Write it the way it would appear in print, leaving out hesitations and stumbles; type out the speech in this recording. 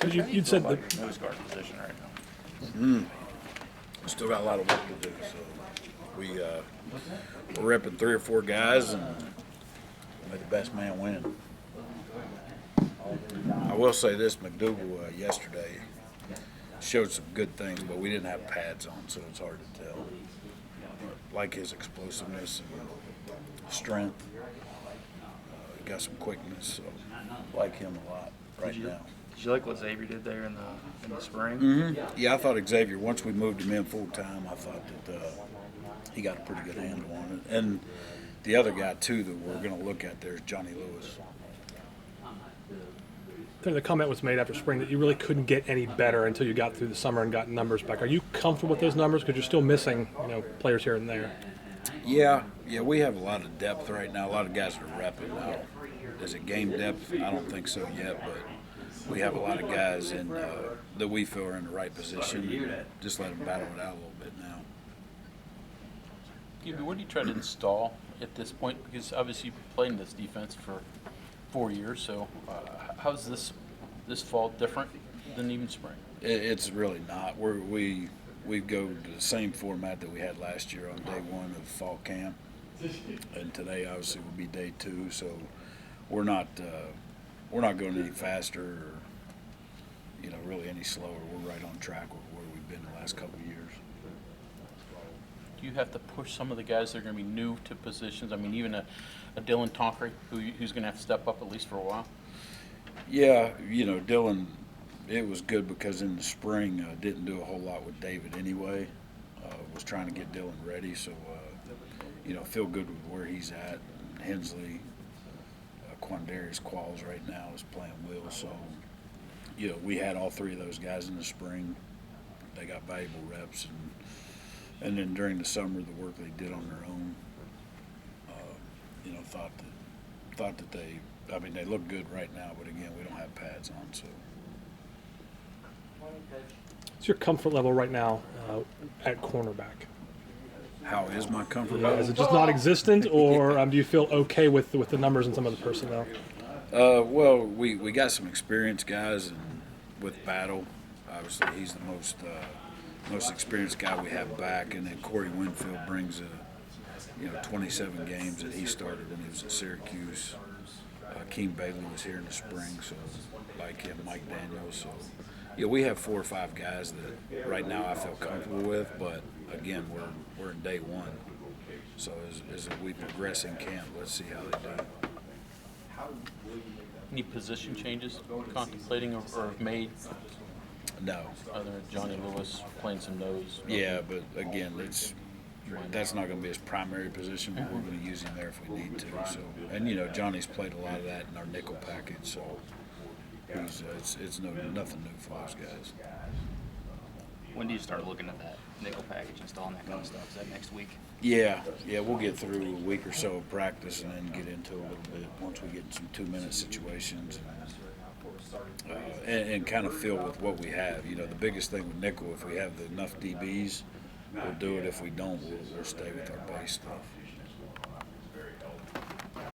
So you'd said that nose guard position right now. Still got a lot of work to do. So we're repping 3 or 4 guys and let the best man win. I will say this: McDougal yesterday showed some good things, but we didn't have pads on, so it's hard to tell. But like his explosiveness and strength, he got some quickness, so like him a lot right now. Did you like what Xavier did there in the spring? Mm-hmm. Yeah, I thought Xavier, once we moved him in full time, I thought that he got a pretty good handle on it. And the other guy, too, that we're going to look at there is Johnny Lewis. the comment was made after spring that you really couldn't get any better until you got through the summer and got numbers back. Are you comfortable with those numbers? Because you're still missing, players here and there. Yeah, we have a lot of depth right now. A lot of guys are repping now. Is it game depth? I don't think so yet, but we have a lot of guys that we feel are in the right position. Just let them battle it out a little bit now. Gibby, what do you try to install at this point? Because obviously you've played in this defense for 4 years, so how's this fall different than even spring? It's really not. We go to the same format that we had last year on day 1 of fall camp, and today obviously will be day 2. So we're not going any faster or really any slower. We're right on track with where we've been the last couple of years. Do you have to push some of the guys that are going to be new to positions? I mean, even a Dylan Tonkery, who's going to have to step up at least for a while? Yeah, Dylan, it was good because in the spring didn't do a whole lot with David anyway. Was trying to get Dylan ready, so feel good with where he's at. Hensley, Quandarius Qualls right now is playing Will, so we had all 3 of those guys in the spring. They got valuable reps, and then during the summer, the work they did on their own, thought that they look good right now, but again, we don't have pads on, so. What's your comfort level right now at cornerback? How is my comfort level? Is it just non-existent, or do you feel okay with the numbers and some of the personnel? Well, we got some experienced guys, and with Battle, obviously he's the most experienced guy we have back, and then Corey Winfield brings 27 games that he started when he was at Syracuse. Keem Bailey was here in the spring, so like him, Mike Daniels. So we have 4 or 5 guys that right now I feel comfortable with, but again, we're in day 1. So as we progress in camp, let's see how they do. Any position changes contemplating or have made? No. Other than Johnny Lewis playing some nose? Yeah, but again, that's not going to be his primary position, but we're going to use him there if we need to. So, and Johnny's played a lot of that in our nickel package, so it's nothing new for those guys. When do you start looking at that nickel package, installing that kind of stuff? Is that next week? Yeah, we'll get through a week or so of practice and then get into a little bit once we get in some 2-minute situations and kind of feel with what we have. The biggest thing with nickel, if we have enough DBs, we'll do it. If we don't, we'll stay with our base stuff.